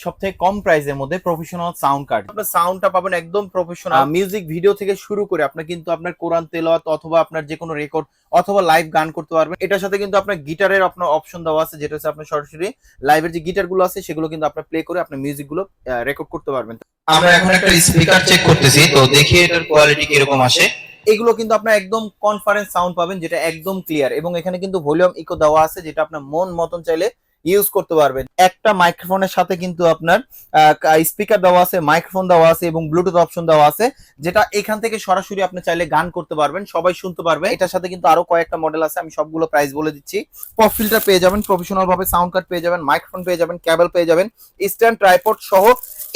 সবথেকে কম প্রাইসের মধ্যে প্রফেশনাল সাউন্ড কার্ড। আপনার সাউন্ডটা পাবেন একদম প্রফেশনাল, মিউজিক ভিডিও থেকে শুরু করে আপনি কিন্তু আপনার কোরআন তেলাওয়াত অথবা আপনার যে কোনো রেকর্ড অথবা লাইভ গান করতে পারবেন। এটার সাথে কিন্তু আপনার গিটারের আপনার অপশন দেওয়া আছে, যেটা হচ্ছে আপনার সরাসরি লাইভের যে গিটার গুলো আছে সেগুলো কিন্তু আপনার প্লে করে আপনার মিউজিক গুলো রেকর্ড করতে পারবেন। আমরা এখন একটা স্পিকার চেক করতেছি, তো দেখি এটার কোয়ালিটি কিরকম আসে। এগুলো কিন্তু আপনার একদম কনফারেন্স সাউন্ড পাবেন, যেটা একদম ক্লিয়ার, এবং এখানে কিন্তু ভলিউম ইকো দেওয়া আছে, যেটা আপনার মন মতন চাইলে ইউজ করতে পারবেন। একটা মাইক্রোফোনের সাথে কিন্তু আপনার স্পিকার দেওয়া আছে, মাইক্রোফোন দেওয়া আছে এবং ব্লুটুথ অপশন দেওয়া আছে, যেটা এখান থেকে সরাসরি আপনি চাইলে গান করতে পারবেন, সবাই শুনতে পারবে। এটার সাথে কিন্তু আরো কয়েকটা মডেল আছে, আমি সবগুলো প্রাইস বলে দিচ্ছি। পপ ফিল্টার পেয়ে যাবেন, প্রফেশনাল ভাবে সাউন্ড কার্ড পেয়ে যাবেন, মাইক্রোফোন পেয়ে যাবেন, কেবল পেয়ে যাবেন, স্ট্যান্ড, ট্রাইপড সহ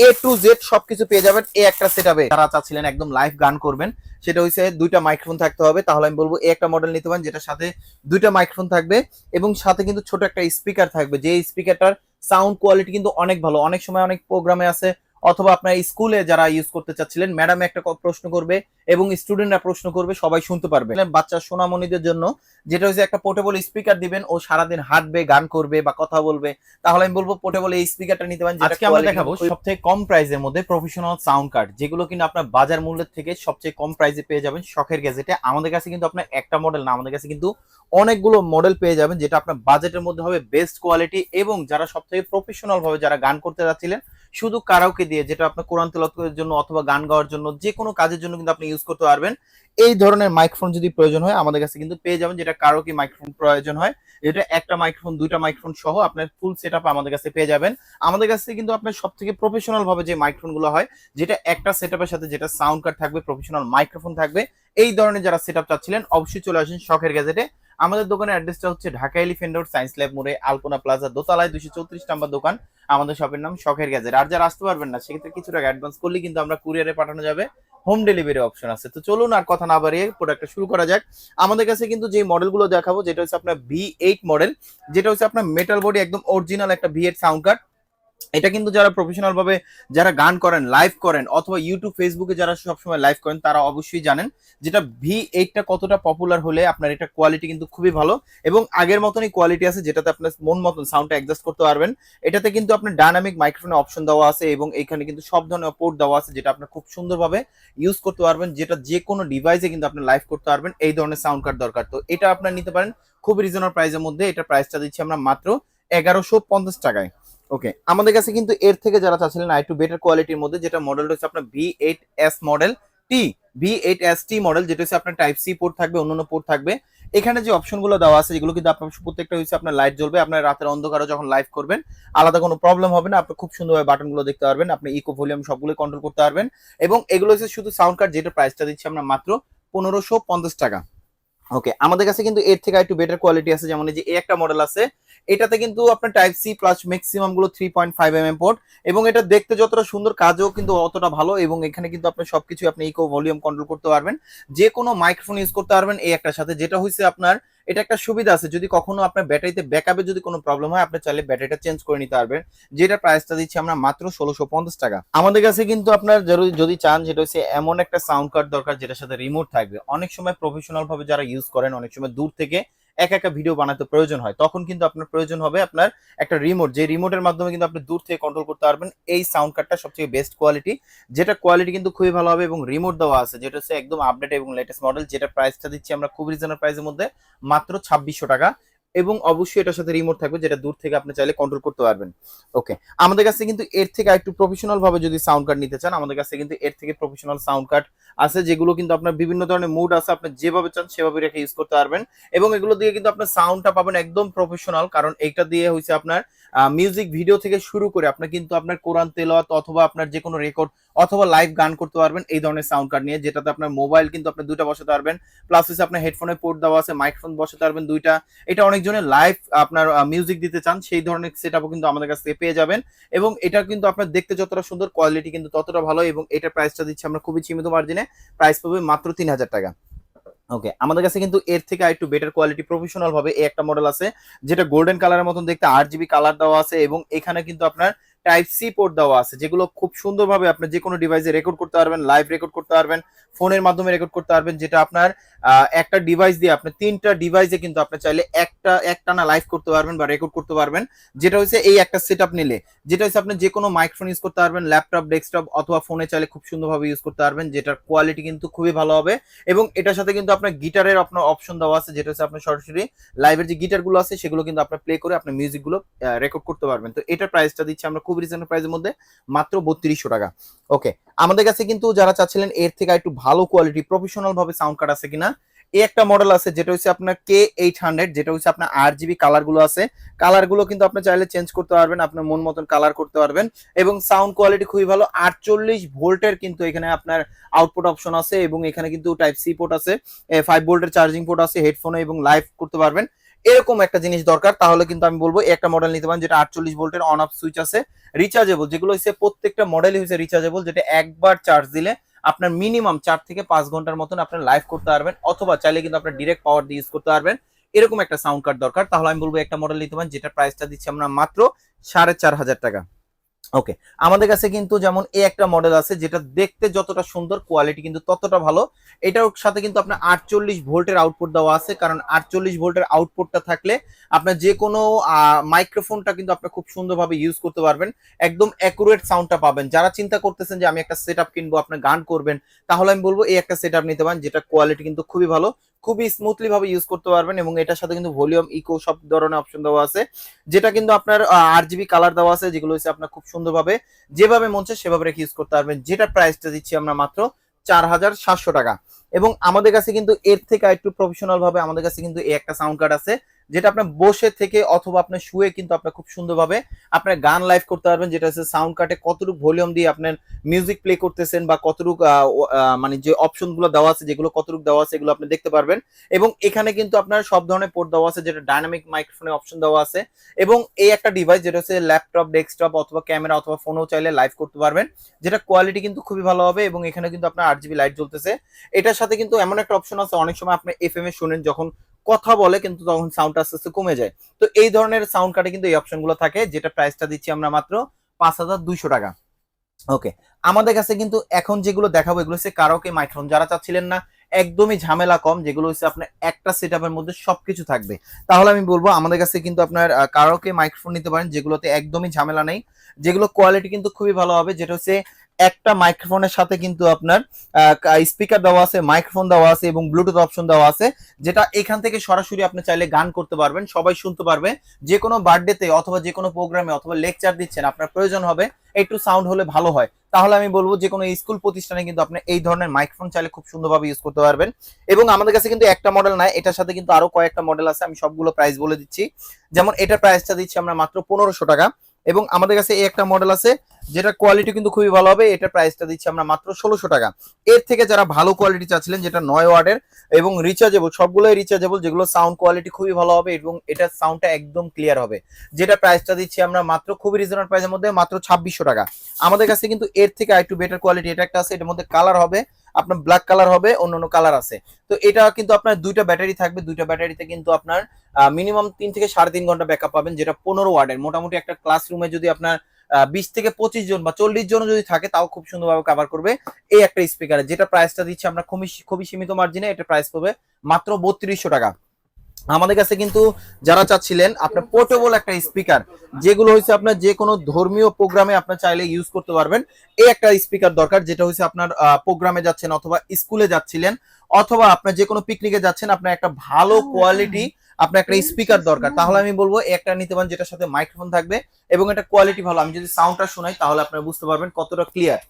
এ টু জেড সবকিছু পেয়ে যাবেন এই একটা সেটআপে। যারা চাচ্ছিলেন একদম লাইভ গান করবেন, সেটা হচ্ছে দুইটা মাইক্রোফোন থাকতে হবে, তাহলে আমি বলবো এই একটা মডেল নিতে পারেন, যেটার সাথে দুইটা মাইক্রোফোন থাকবে এবং সাথে কিন্তু ছোট একটা স্পিকার থাকবে, যে স্পিকারটার সাউন্ড কোয়ালিটি কিন্তু অনেক ভালো। অনেক সময় অনেক প্রোগ্রামে আছে অথবা আপনার স্কুলে যারা ইউজ করতে চাচ্ছিলেন, ম্যাডাম একটা প্রশ্ন করবে এবং স্টুডেন্টরা প্রশ্ন করবে, সবাই শুনতে পারবে। বাচ্চা সোনামণিদের জন্য যেটা হচ্ছে একটা পোর্টেবল স্পিকার দিবেন, ও সারাদিন হাঁটবে, গান করবে বা কথা বলবে, তাহলে আমি বলবো পোর্টেবল এই স্পিকারটা নিতে পারেন। আজকে আমরা দেখাবো সবথেকে কম প্রাইসের মধ্যে প্রফেশনাল সাউন্ড কার্ড, যেগুলো কিন্তু আপনার বাজার মূল্যের থেকে সবচেয়ে কম প্রাইসে পেয়ে যাবেন শখের গ্যাজেটে। আমাদের কাছে কিন্তু আপনার একটা মডেল না, আমাদের কাছে কিন্তু অনেকগুলো মডেল পেয়ে যাবেন, যেটা আপনার বাজেটের মধ্যে হবে বেস্ট কোয়ালিটি, এবং যারা সবথেকে প্রফেশনাল ভাবে যারা গান করতে যাচ্ছিলেন শুধু কারাওকে দিয়ে, যেটা আপনার কোরআন তেলাওয়াতের জন্য অথবা গান গাওয়ার জন্য যে কোনো কাজের জন্য কিন্তু আপনি ইউজ করতে পারবেন। এই ধরনের মাইক্রোফোন যদি প্রয়োজন হয় আমাদের কাছে কিন্তু পেয়ে যাবেন, যেটা কারাওকে মাইক্রোফোন প্রয়োজন হয়, এটা একটা মাইক্রোফোন দুইটা মাইক্রোফোন সহ আপনার ফুল সেটআপ আমাদের কাছে পেয়ে যাবেন। আমাদের কাছে কিন্তু আপনার সবথেকে প্রফেশনাল ভাবে যে মাইক্রোফোন গুলো হয়, যেটা একটা সেটআপের সাথে যেটা সাউন্ড কার্ড থাকবে, প্রফেশনাল মাইক্রোফোন থাকবে, এই ধরনের যারা সেটআপ চাচ্ছিলেন অবশ্যই চলে আসেন শখের গ্যাজেটে। আমাদের দোকানের অ্যাড্রেসটা হচ্ছে Dhaka elephant road, science lab মোড়ে, আলপনা প্লাজা দোতলায় 234 নাম্বার দোকান। আমাদের শপের নাম শখের গ্যাজেট। আর যারা আসতে পারবেন না, সেক্ষেত্রে কিছু টাকা অ্যাডভান্স করলে কিন্তু আমরা কুরিয়ারে পাঠানো যাবে, হোম ডেলিভারি অপশন আছে। তো চলুন আর কথা না বাড়িয়ে প্রোডাক্টটা শুরু করা যাক। আমাদের কাছে কিন্তু যে মডেলগুলো দেখাবো, যেটা হচ্ছে আপনার V8 মডেল, যেটা হচ্ছে আপনার মেটাল বডি একদম অরিজিনাল একটা V8 সাউন্ড কার্ড। এটা কিন্তু যারা প্রফেশনাল ভাবে যারা গান করেন, লাইভ করেন অথবা ইউটিউব ফেসবুকে যারা সবসময় লাইভ করেন, তারা অবশ্যই জানেন যেটা V8টা কতটা পপুলার হলে আপনার এটা কোয়ালিটি কিন্তু খুবই ভালো এবং আগের মতনই কোয়ালিটি আছে, যেটাতে আপনার মন মতন সাউন্ডটা অ্যাডজাস্ট করতে পারবেন। এটাতে কিন্তু আপনার ডায়নামিক মাইক্রোফোনের অপশন দেওয়া আছে এবং এখানে কিন্তু সব ধরনের পোর্ট দেওয়া আছে, যেটা আপনার খুব সুন্দরভাবে ইউজ করতে পারবেন, যেটা যে কোনো ডিভাইসে কিন্তু আপনি লাইভ করতে পারবেন। এই ধরনের সাউন্ড কার্ড দরকার, তো এটা আপনার নিতে পারেন খুব রিজনেবল প্রাইসের মধ্যে। এটা প্রাইসটা দিচ্ছি আমরা মাত্র 1150 টাকায়। ওকে, আমাদের কাছে কিন্তু এর থেকে যারা চাচ্ছিলেন একটু বেটার কোয়ালিটির মধ্যে, যেটা মডেল হচ্ছে আপনার V8S মডেল টি, V8ST মডেল, যেটা হচ্ছে আপনার টাইপ সি পোর্ট থাকবে, অন্যান্য পোর্ট থাকবে। এখানে যে অপশনগুলো দেওয়া আছে, যেগুলো কিন্তু আপনার প্রত্যেকটা হচ্ছে আপনার লাইট জ্বলবে, আপনার রাতের অন্ধকারে যখন লাইভ করবেন আলাদা কোনো প্রবলেম হবে না, আপনি খুব সুন্দরভাবে বাটনগুলো দেখতে পারবেন, আপনি ইকো ভলিউম সবগুলো কন্ট্রোল করতে পারবেন। এবং এগুলো হচ্ছে শুধু সাউন্ড কার্ড, যেটা প্রাইসটা দিচ্ছি আমরা মাত্র 1550 টাকা। ওকে, আমাদের কাছে কিন্তু এর থেকে একটু বেটার কোয়ালিটি আছে, যেমন এই যে একটা মডেল আছে, এটাতে কিন্তু আপনার টাইপ সি প্লাস ম্যাক্সিমাম গুলো 3.5 mm পোর্ট, এবং এটা দেখতে যতটা সুন্দর কাজও কিন্তু অতটা ভালো। এবং এখানে কিন্তু আপনি সবকিছু আপনি ইকো ভলিউম কন্ট্রোল করতে পারবেন, যে কোনো মাইক্রোফোন ইউজ করতে পারবেন এই একটার সাথে। যেটা হচ্ছে আপনার এটা একটা সুবিধা আছে, যদি কখনো আপনার ব্যাটারিতে ব্যাকআপে যদি কোনো প্রবলেম হয়, আপনি চাইলে ব্যাটারিটা চেঞ্জ করে নিতে পারবেন, যেটা প্রাইসটা দিচ্ছি আমরা মাত্র 1650 টাকা। আমাদের কাছে কিন্তু আপনার যদি চান, যেটা হচ্ছে এমন একটা সাউন্ড কার্ড দরকার যেটার সাথে রিমোট থাকবে। অনেক সময় প্রফেশনাল ভাবে যারা ইউজ করেন, অনেক সময় দূর থেকে একা একা ভিডিও বানাতে প্রয়োজন হয়, তখন কিন্তু আপনার প্রয়োজন হবে আপনার একটা রিমোট, যে রিমোটের মাধ্যমে কিন্তু আপনি দূর থেকে কন্ট্রোল করতে পারবেন। এই সাউন্ড কার্ডটা সবচেয়ে বেস্ট কোয়ালিটি, যেটা কোয়ালিটি কিন্তু খুবই ভালো হবে এবং রিমোট দেওয়া আছে, যেটা হচ্ছে একদম আপডেট এবং লেটেস্ট মডেল, যেটা প্রাইসটা দিচ্ছি আমরা খুব রিজনেবল প্রাইসের মধ্যে মাত্র 2600 টাকা। এবং অবশ্যই এটার সাথে রিমোট থাকবে, যেটা দূর থেকে আপনি চাইলে কন্ট্রোল করতে পারবেন। ওকে, আমাদের কাছে কিন্তু এর থেকে একটু প্রফেশনাল ভাবে যদি সাউন্ড কার্ড নিতে চান, আমাদের কাছে কিন্তু এর থেকে প্রফেশনাল সাউন্ড কার্ড আছে, যেগুলো কিন্তু আপনার বিভিন্ন ধরনের মুড আছে, আপনি যেভাবে চান সেভাবে রেখে ইউজ করতে পারবেন। এবং এগুলো দিয়ে কিন্তু আপনার সাউন্ডটা পাবেন একদম প্রফেশনাল, কারণ এইটা দিয়ে হচ্ছে আপনার মিউজিক ভিডিও থেকে শুরু করে আপনি কিন্তু আপনার কোরআন তেলাওয়াত অথবা আপনার যে কোনো রেকর্ড অথবা লাইভ গান করতে পারবেন এই ধরনের সাউন্ড কার্ড নিয়ে, যেটাতে আপনার মোবাইল কিন্তু আপনি দুইটা বসাতে পারবেন, প্লাস হচ্ছে আপনার হেডফোনের পোর্ট দেওয়া আছে, মাইক্রোফোন বসাতে পারবেন দুইটা। এটা অনেকজনের লাইভ আপনার মিউজিক দিতে চান, সেই ধরনের সেটআপও কিন্তু আমাদের কাছ থেকে পেয়ে যাবেন। এবং এটা কিন্তু আপনার দেখতে যতটা সুন্দর, কোয়ালিটি কিন্তু ততটা ভালো। এবং এটা প্রাইসটা দিচ্ছি আমরা খুবই সীমিত মার্জিনে, প্রাইস পাবে মাত্র 3000 টাকা। ওকে, আমাদের কাছে কিন্তু এর থেকে একটু বেটার কোয়ালিটি প্রফেশনাল ভাবে এই একটা মডেল আছে, যেটা গোল্ডেন কালারের মতন দেখতে, 8 GB কালার দেওয়া আছে, এবং এখানে কিন্তু আপনার টাইপ সি পোর্ট দেওয়া আছে, যেগুলো খুব সুন্দরভাবে আপনি যে কোনো ডিভাইসে রেকর্ড করতে পারবেন, লাইভ রেকর্ড করতে পারবেন, ফোনের মাধ্যমে রেকর্ড করতে পারবেন, যেটা আপনার একটা ডিভাইস দিয়ে আপনি 3টা ডিভাইসে কিন্তু আপনি চাইলে একটানা লাইভ করতে পারবেন বা রেকর্ড করতে পারবেন। যেটা হচ্ছে এই একটা সেটআপ নিলে, যেটা হচ্ছে আপনি যে কোনো মাইক্রোফোন ইউজ করতে পারবেন, ল্যাপটপ, ডেস্কটপ অথবা ফোনে চাইলে খুব সুন্দরভাবে ইউজ করতে পারবেন, যেটার কোয়ালিটি কিন্তু খুবই ভালো হবে। এবং এটার সাথে কিন্তু আপনার গিটারের আপনার অপশন দেওয়া আছে, যেটা হচ্ছে আপনার সরাসরি লাইভের যে গিটারগুলো আছে সেগুলো কিন্তু আপনার প্লে করে আপনার মিউজিকগুলো রেকর্ড করতে পারবেন। তো এটার প্রাইসটা দিচ্ছি আমরা খুব রিজনেবল প্রাইসের মধ্যে, মাত্র 3200 টাকা। ওকে, আমাদের কাছে কিন্তু যারা চাচ্ছিলেন এর থেকে একটু ভালো কোয়ালিটি প্রফেশনাল ভাবে সাউন্ড কার্ড আছে কিনা, এই একটা মডেল আছে যেটা হচ্ছে আপনার K800, যেটা হচ্ছে আপনার RGB কালার গুলো আছে। কালার গুলো কিন্তু আপনি চাইলে চেঞ্জ করতে পারবেন, আপনার মন মতন কালার করতে পারবেন। এবং সাউন্ড কোয়ালিটি খুবই ভালো। 48 ভোল্টের কিন্তু এখানে আপনার আউটপুট অপশন আছে, এবং এখানে কিন্তু টাইপ সি পোর্ট আছে, 5 ভোল্টের চার্জিং পোর্ট আছে, হেডফোনে এবং লাইভ করতে পারবেন। এরকম একটা জিনিস দরকার, তাহলে কিন্তু আমি বলবো একটা মডেল নিতে পারেন, যেটা 48 ভোল্টের অন অফ সুইচ আছে, রিচার্জেবল, যেগুলো হচ্ছে প্রত্যেকটা মডেলই হচ্ছে রিচার্জেবল, যেটা একবার চার্জ দিলে আপনার মিনিমাম 4 থেকে 5 ঘন্টার মতন আপনার লাইভ করতে পারবেন, অথবা চাইলে কিন্তু আপনার ডিরেক্ট পাওয়ার দিয়ে ইউজ করতে পারবেন। এরকম একটা সাউন্ড কার্ড দরকার, তাহলে আমি বলবো একটা মডেল নিতে পারেন, যেটা প্রাইসটা দিচ্ছি আমরা মাত্র 4500 টাকা। ওকে, আমাদের কাছে কিন্তু যেমন এই একটা মডেল আছে, যেটা দেখতে যতটা সুন্দর কোয়ালিটি কিন্তু ততটা ভালো। এটার সাথে কিন্তু আপনার 48 ভোল্টের আউটপুট দেওয়া আছে, কারণ 48 ভোল্টের আউটপুটটা থাকলে আপনার যে কোনো মাইক্রোফোনটা কিন্তু আপনি খুব সুন্দরভাবে ইউজ করতে পারবেন, একদম অ্যাকুরেট সাউন্ডটা পাবেন। যারা চিন্তা করতেছেন যে আমি একটা সেটআপ কিনবো, আপনি গান করবেন, তাহলে আমি বলবো এই একটা সেটআপ নিতে পারেন, যেটা কোয়ালিটি কিন্তু খুবই ভালো, খুবই স্মুথলি ভাবে ইউজ করতে পারবেন। এবং এটার সাথে কিন্তু ভলিউম, ইকো সব ধরনের অপশন দেওয়া আছে, যেটা কিন্তু আপনার RGB কালার দেওয়া আছে, যেগুলো হচ্ছে আপনার খুব সুন্দরভাবে যেভাবে মন চায় সেভাবে রেখে ইউজ করতে পারবেন। যেটা প্রাইসটা দিচ্ছি আমরা মাত্র 4700 টাকা। এবং আমাদের কাছে কিন্তু এর থেকে একটু প্রফেশনাল ভাবে আমাদের কাছে কিন্তু এই একটা সাউন্ড কার্ড আছে, যেটা আপনার বসে থেকে অথবা আপনার শুয়ে কিন্তু আপনার খুব সুন্দরভাবে আপনার গান লাইভ করতে পারবেন। যেটা হচ্ছে সাউন্ড কার্ডে কতটুকু ভলিউম দিয়ে আপনার মিউজিক প্লে করতেছেন, বা কতটুকু মানে যে অপশন গুলো দেওয়া আছে, যেগুলো কতটুকু দেওয়া আছে, এগুলো আপনি দেখতে পারবেন। এবং এখানে কিন্তু আপনার সব ধরনের পোর্ট দেওয়া আছে, যেটা ডাইনামিক মাইক্রোফোনের অপশন দেওয়া আছে। এবং এই একটা ডিভাইস, যেটা হচ্ছে ল্যাপটপ, ডেস্কটপ অথবা ক্যামেরা অথবা ফোনেও চাইলে লাইভ করতে পারবেন, যেটা কোয়ালিটি কিন্তু খুবই ভালো হবে। এবং এখানে কিন্তু আপনার RGB লাইট জ্বলতেছে। এটার সাথে কিন্তু এমন একটা অপশন আছে, অনেক সময় আপনি FM এ শুনেন যখন কথা বলে কিন্তু তখন সাউন্ড আস্তে আস্তে কমে যায়, তো এই ধরনের সাউন্ড কার্ডে কিন্তু এই অপশনগুলো থাকে, যেটা প্রাইসটা দিচ্ছি আমরা মাত্র 5200 টাকা। ওকে, আমাদের কাছে কিন্তু এখন যেগুলো দেখাবো এগুলো হচ্ছে কারাওকে মাইক্রোফোন। যারা চাচ্ছিলেন না একদমই ঝামেলা কম, যেগুলো হচ্ছে আপনার একটা সেটআপের মধ্যে সবকিছু থাকবে, তাহলে আমি বলবো আমাদের কাছে কিন্তু আপনার কারাওকে মাইক্রোফোন নিতে পারেন, যেগুলোতে একদমই ঝামেলা নেই, যেগুলো কোয়ালিটি কিন্তু খুবই ভালো হবে। যেটা হচ্ছে একটা মাইক্রোফোনের সাথে কিন্তু আপনার স্পিকার দেওয়া আছে, মাইক্রোফোন দেওয়া আছে এবং ব্লুটুথ অপশন দেওয়া আছে, যেটা এখান থেকে সরাসরি আপনি চাইলে গান করতে পারবেন, সবাই শুনতে পারবে। যে কোনো বার্থডেতে অথবা যে কোনো প্রোগ্রামে অথবা লেকচার দিচ্ছেন, আপনার প্রয়োজন হবে একটু সাউন্ড হলে ভালো হয়, তাহলে আমি বলবো যে কোনো স্কুল প্রতিষ্ঠানে কিন্তু আপনি এই ধরনের মাইক্রোফোন চাইলে খুব সুন্দরভাবে ইউজ করতে পারবেন। এবং আমাদের কাছে কিন্তু একটা মডেল নাই, এটার সাথে কিন্তু আরো কয়েকটা মডেল আছে, আমি সবগুলো প্রাইস বলে দিচ্ছি। যেমন এটার প্রাইসটা দিচ্ছি আমরা মাত্র 1500 টাকা। এবং আমাদের কাছে এই একটা মডেল আছে, যেটা কোয়ালিটি কিন্তু খুবই ভালো হবে, এটার প্রাইসটা দিচ্ছি আমরা মাত্র 1600 টাকা। এর থেকে যারা ভালো কোয়ালিটি চাচ্ছিলেন, যেটা 9 ওয়াটের এবং রিচার্জেবল, সবগুলোই রিচার্জেবল, যেগুলো সাউন্ড কোয়ালিটি খুবই ভালো হবে এবং এটার সাউন্ডটা একদম ক্লিয়ার হবে, যেটা প্রাইসটা দিচ্ছি আমরা মাত্র খুবই রিজনেবল প্রাইসের মধ্যে, মাত্র 2600 টাকা। আমাদের কাছে কিন্তু এর থেকে একটু বেটার কোয়ালিটি এটা একটা আছে, এটার মধ্যে কালার হবে আপনার ব্ল্যাক কালার হবে, অন্য কালার আছে। তো এটা কিন্তু আপনার দুইটা ব্যাটারি থাকবে, দুইটা ব্যাটারিতে কিন্তু আপনার মিনিমাম 3 থেকে 3.5 ঘন্টা ব্যাকআপ পাবেন, যেটা 15 ওয়াটের। মোটামুটি একটা ক্লাসরুমে যদি আপনার 20 থেকে 25 জন বা 40 জন যদি থাকে, তাও খুব সুন্দরভাবে কভার করবে এই একটা স্পিকারে। যেটা প্রাইসটা দিচ্ছি আমরা খুবই সীমিত মার্জিনে, এটা প্রাইস পাবে মাত্র 3200 টাকা। আমাদের কাছে কিন্তু যারা চাচ্ছিলেন আপনার পোর্টেবল একটা স্পিকার, যেগুলো হচ্ছে আপনার যে কোনো ধর্মীয় প্রোগ্রামে আপনার চাইলে ইউজ করতে পারবেন, এই একটা স্পিকার দরকার, যেটা হচ্ছে আপনার প্রোগ্রামে যাচ্ছেন অথবা স্কুলে যাচ্ছিলেন অথবা আপনার যে কোনো পিকনিকে যাচ্ছেন, আপনার একটা ভালো কোয়ালিটি আপনার একটা স্পিকার দরকার, তাহলে আমি বলবো একটা নিতে পারেন, যেটার সাথে মাইক্রোফোন থাকবে এবং এটা কোয়ালিটি ভালো। আমি যদি সাউন্ডটা শোনাই তাহলে আপনারা বুঝতে পারবেন কতটা ক্লিয়ার।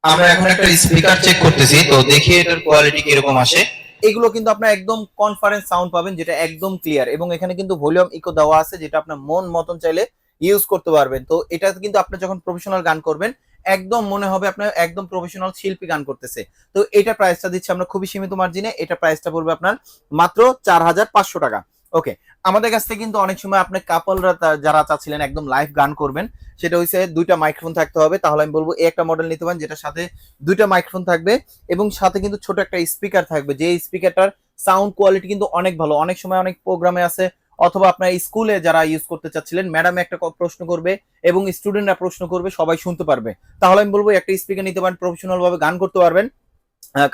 আমরা এখন একটা স্পিকার চেক করতেছি, তো দেখি এটার কোয়ালিটি কিরকম আসে। এগুলো কিন্তু আপনার একদম কনফারেন্স সাউন্ড পাবেন, যেটা একদম ক্লিয়ার। এবং এখানে কিন্তু ভলিউম ইকো দেওয়া আছে, যেটা আপনার মন মতন চাইলে ইউজ করতে পারবেন। তো এটা কিন্তু আপনি যখন প্রফেশনাল গান করবেন, একদম মনে হবে আপনার একদম প্রফেশনাল শিল্পী গান করতেছে। তো এটা প্রাইসটা দিচ্ছি আমরা খুবই সীমিত মার্জিনে, এটা প্রাইসটা পড়বে আপনার মাত্র 4500 টাকা। ওকে, আমাদের কাছ থেকে কিন্তু অনেক সময় আপনার কাপলরা যারা চাচ্ছিলেন একদম লাইভ গান করবেন, সেটা হচ্ছে দুইটা মাইক্রোফোন থাকতে হবে, তাহলে আমি বলবো এই একটা মডেল নিতে পারেন, যেটার সাথে দুইটা মাইক্রোফোন থাকবে এবং সাথে কিন্তু ছোট একটা স্পিকার থাকবে, যে স্পিকারটার সাউন্ড কোয়ালিটি কিন্তু অনেক ভালো। অনেক সময় অনেক প্রোগ্রামে আছে অথবা আপনার স্কুলে যারা ইউজ করতে চাচ্ছিলেন, ম্যাডাম একটা প্রশ্ন করবে এবং স্টুডেন্টরা প্রশ্ন করবে, সবাই শুনতে পারবে, তাহলে আমি বলবো একটা স্পিকার নিতে পারেন, প্রফেশনাল ভাবে গান করতে পারবেন।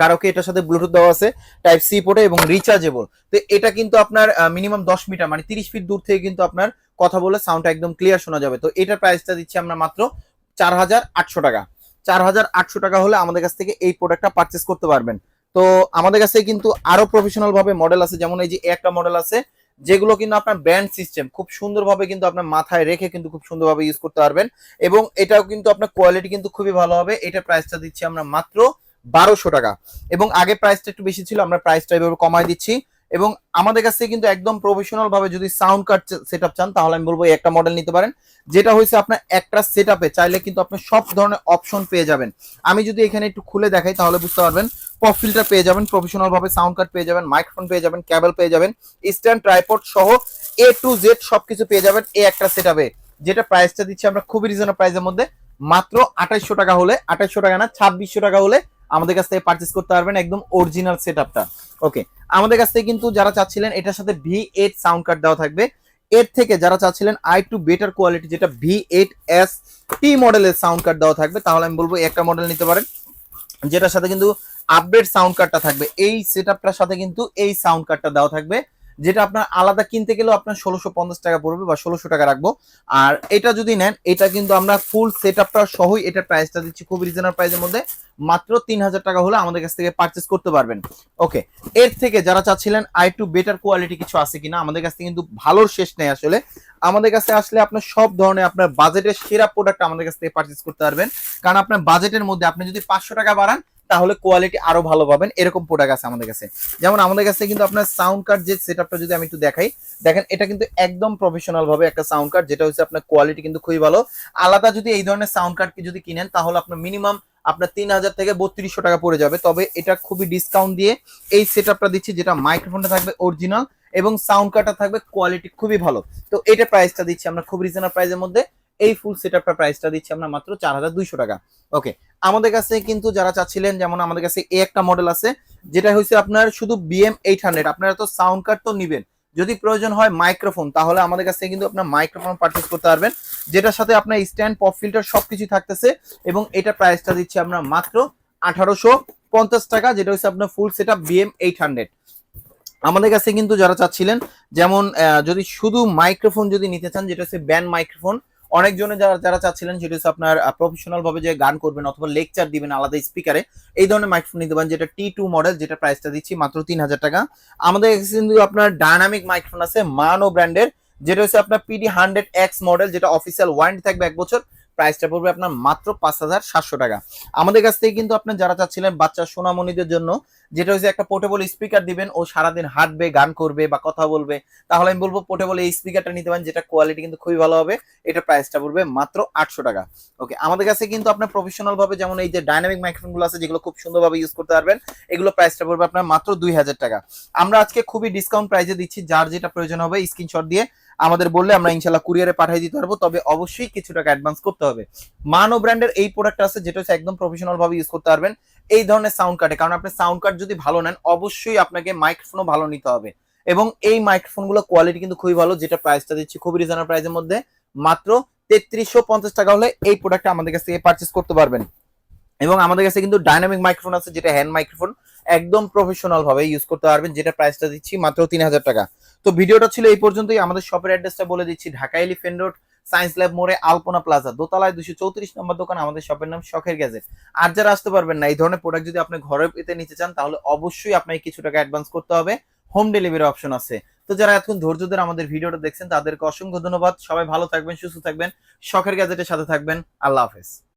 কারোকে এটার সাথে ব্লুটুথ দেওয়া আছে, টাইপ সি পোর্টে এবং রিচার্জেবল। তো এটা কিন্তু আপনার মিনিমাম 10 মিটার মানে 30 ফিট দূর থেকে কিন্তু আপনার কথা বলে সাউন্ডটা একদম ক্লিয়ার শোনা যাবে। তো এটার প্রাইসটা দিচ্ছি আমরা মাত্র 4,800 টাকা। 4,800 টাকা হলে আমাদের কাছ থেকে এই প্রোডাক্টটা পারচেস করতে পারবেন। তো আমাদের কাছে কিন্তু আরো প্রফেশনাল ভাবে মডেল আছে, যেমন এই যে একটা মডেল আছে, যেগুলো কিন্তু আপনার ব্যান্ড সিস্টেম খুব সুন্দরভাবে কিন্তু আপনার মাথায় রেখে কিন্তু খুব সুন্দরভাবে ইউজ করতে পারবেন, এবং এটাও কিন্তু আপনার কোয়ালিটি কিন্তু খুবই ভালো হবে। এটার প্রাইসটা দিচ্ছি আমরা মাত্র 1,200 টাকা। এবং আগে প্রাইসটা একটু বেশি ছিল, আমরা প্রাইসটা এভাবে কমাই দিচ্ছি। এবং আমাদের কাছে কিন্তু একদম প্রফেশনাল ভাবে যদি সাউন্ড কার্ড সেটআপ চান, তাহলে আমি বলবো এই একটা মডেল নিতে পারেন, যেটা হয়েছে আপনার একটা সেটআপে চাইলে কিন্তু আপনি সব ধরনের অপশন পেয়ে যাবেন। আমি যদি এখানে একটু খুলে দেখাই তাহলে বুঝতে পারবেন। পপ ফিল্টার পেয়ে যাবেন, প্রফেশনাল ভাবে সাউন্ড কার্ড পেয়ে যাবেন, মাইক্রোফোন পেয়ে যাবেন, কেবল পেয়ে যাবেন, স্ট্যান্ড, ট্রাইপড সহ A to Z সবকিছু পেয়ে যাবেন এই একটা সেটআপে। যেটা প্রাইসটা দিচ্ছি আমরা খুবই রিজনেবল প্রাইসের মধ্যে, মাত্র 2,800 টাকা হলে, 2,800 টাকা না 2,600 টাকা হলে আমাদের কাছ থেকে পারচেস করতে পারবেন একদম অরিজিনাল সেটআপটা। ওকে, আমাদের কাছ থেকে কিন্তু যারা চাচ্ছিলেন এটার সাথে V8 সাউন্ড কার্ড দেওয়া থাকবে, এর থেকে যারা চাচ্ছিলেন একটু বেটার কোয়ালিটি যেটা V8S T মডেলের সাউন্ড কার্ড দেওয়া থাকবে, তাহলে আমি বলবো একটা মডেল নিতে পারেন, যেটার সাথে কিন্তু আপডেট সাউন্ড কার্ডটা থাকবে। এই সেটআপটার সাথে কিন্তু এই সাউন্ড কার্ডটা দেওয়া থাকবে, যেটা আপনার আলাদা কিনতে গেলেও আপনার 1,650 টাকা পড়বে বা 1,600 টাকা রাখবো। আর এটা যদি নেন, এটা কিন্তু আমরা ফুল সেটআপটা সহই এটার প্রাইসটা দিচ্ছি খুব রিজনেবল প্রাইসের মধ্যে, মাত্র 3,000 টাকা হলে আমাদের কাছ থেকে পারচেস করতে পারবেন। ওকে, এর থেকে যারা চাচ্ছিলেন একটু বেটার কোয়ালিটি কিছু আছে কিনা, আমাদের কাছে কিন্তু ভালোর শেষ নেই আসলে। আমাদের কাছে আসলে আপনার সব ধরনের আপনার বাজেটের সেরা প্রোডাক্ট আমাদের কাছ থেকে পারচেস করতে পারবেন, কারণ আপনার বাজেটের মধ্যে আপনি যদি 500 টাকা বাড়ান তাহলে কোয়ালিটি আরো ভালো পাবেন, এরকম প্রোডাক্ট আছে আমাদের কাছে। যেমন আমাদের কাছে কিন্তু আপনার সাউন্ড কার্ড যে সেটআপটা যদি আমি একটু দেখাই, দেখেন এটা কিন্তু একদম প্রফেশনাল ভাবে একটা সাউন্ড কার্ড, যেটা হচ্ছে আপনার কোয়ালিটি কিন্তু খুবই ভালো। আলাদা যদি এই ধরনের সাউন্ড কার্ড যদি কিনেন, তাহলে আপনার মিনিমাম আপনার 3,000 থেকে 3,200 টাকা পড়ে যাবে। তবে এটা খুবই ডিসকাউন্ট দিয়ে এই সেটআপটা দিচ্ছি, যেটা মাইক্রোফোনটা থাকবে অরিজিনাল এবং সাউন্ড কার্ডটা থাকবে কোয়ালিটি খুবই ভালো। তো এটা প্রাইসটা দিচ্ছি আমরা খুব রিজনেবল প্রাইসের মধ্যে, এই ফুল সেটআপটা প্রাইসটা দিচ্ছি আমরা মাত্র 4,200 টাকা। ওকে, আমাদের কাছে কিন্তু যারা চাচ্ছিলেন, যেমন আমাদের কাছে এই একটা মডেল আছে, যেটা হচ্ছে আপনার শুধু BM800। আপনারা তো সাউন্ড কার্ড তো নিবেন, যদি প্রয়োজন হয় মাইক্রোফোন, তাহলে আমাদের কাছে কিন্তু আপনার মাইক্রোফোন পারচেজ করতে পারবেন, যেটার সাথে আপনার স্ট্যান্ড, পপ ফিল্টার সবকিছু থাকতেছে। এবং এটা প্রাইসটা দিচ্ছি আমরা মাত্র 1,850 টাকা, যেটা হচ্ছে আপনার ফুল সেটআপ BM800। আমাদের কাছে কিন্তু যারা চাচ্ছিলেন, যেমন যদি শুধু মাইক্রোফোন যদি নিতে চান, যেটা হচ্ছে ব্যান্ড মাইক্রোফোন, অনেকজনে যারা যারা চাচ্ছিলেন সেটা হচ্ছে আপনার প্রফেশনাল ভাবে যে গান করবেন অথবা লেকচার দিবেন আলাদা স্পিকারে, এই ধরনের মাইক্রোফোন নিতে পারেন, যেটা T2 মডেল, যেটা প্রাইসটা দিচ্ছি মাত্র 3,000 টাকা। আমাদের কাছে কিন্তু আপনার ডায়নামিক মাইক্রোফোন আছে মানো ব্র্যান্ডের, যেটা হচ্ছে আপনার PD100X মডেল, যেটা অফিসিয়াল ওয়ারেন্টি থাকবে 1 বছর, প্রাইসটা পড়বে আপনার মাত্র 5,700 টাকা। আমাদের কাছ থেকে কিন্তু আপনার যারা চাচ্ছিলেন বাচ্চা সোনামণিদের জন্য, যেটা হচ্ছে একটা পোর্টেবল স্পিকার দিবেন, ও সারাদিন হাঁটবে, গান করবে বা কথা বলবে, তাহলে আমি বলবো পোর্টেবল এই স্পিকারটা নিতে পারেন, যেটা কোয়ালিটি কিন্তু খুবই ভালো হবে। এটা প্রাইসটা পড়বে মাত্র 800 টাকা। ওকে, আমাদের কাছে কিন্তু আপনার প্রফেশনাল ভাবে যেমন এই যে ডাইনামিক মাইক্রোফোন গুলো আছে, যেগুলো খুব সুন্দরভাবে ইউজ করতে পারবেন, এগুলো প্রাইসটা পড়বে আপনার মাত্র 2,000 টাকা। আমরা আজকে খুবই ডিসকাউন্ট প্রাইসে দিচ্ছি, যার যেটা প্রয়োজন হবে স্ক্রিনশট দিয়ে আমাদের বললে আমরা ইনশাল্লাহ কুরিয়ারে পাঠিয়ে দিতে পারবো, তবে অবশ্যই কিছু টাকা অ্যাডভান্স করতে হবে। মানো ব্র্যান্ডের এই প্রোডাক্ট আছে, যেটা হচ্ছে একদম প্রফেশনাল ভাবে ইউজ করতে পারবেন এই ধরনের সাউন্ড কার্ডে, কারণ আপনি সাউন্ড কার্ড যদি ভালো নেন, অবশ্যই আপনাকে মাইক্রোফোনও ভালো নিতে হবে। এবং এই মাইক্রোফোন গুলো কোয়ালিটি কিন্তু খুবই ভালো, যেটা প্রাইসটা দিচ্ছি খুবই রিজনেবল প্রাইসের মধ্যে, মাত্র 3,350 টাকা হলে এই প্রোডাক্টটা আমাদের কাছ থেকে পারচেস করতে পারবেন। এবং আমাদের কাছে কিন্তু ডাইনামিক মাইক্রোফোন আছে, যেটা হ্যান্ড মাইক্রোফোন, একদম প্রফেশনাল ভাবে ইউজ করতে পারবেন, যেটা প্রাইসটা দিচ্ছি মাত্র 3,000 টাকা। তো ভিডিওটা ছিল এই পর্যন্তই। আমাদের শপের অ্যাড্রেসটা বলে দিচ্ছি, Dhaka elephant road, science lab মোড়ে, আলপনা প্লাজা, দোতলায় 234 নম্বর দোকান। আমাদের শপের নাম শখের গ্যাজেট। আর যারা আসতে পারবেন না, এই ধরনের প্রোডাক্ট যদি আপনি ঘরে পেতে নিতে চান, তাহলে অবশ্যই আপনাকে কিছু টাকা অ্যাডভান্স করতে হবে, হোম ডেলিভারি অপশন আছে। তো যারা এতক্ষণ ধৈর্য ধরে আমাদের ভিডিওটা দেখছেন, তাদেরকে অসংখ্য ধন্যবাদ। সবাই ভালো থাকবেন, সুস্থ থাকবেন, শখের গ্যাজেটের সাথে থাকবেন। আল্লাহ হাফেজ।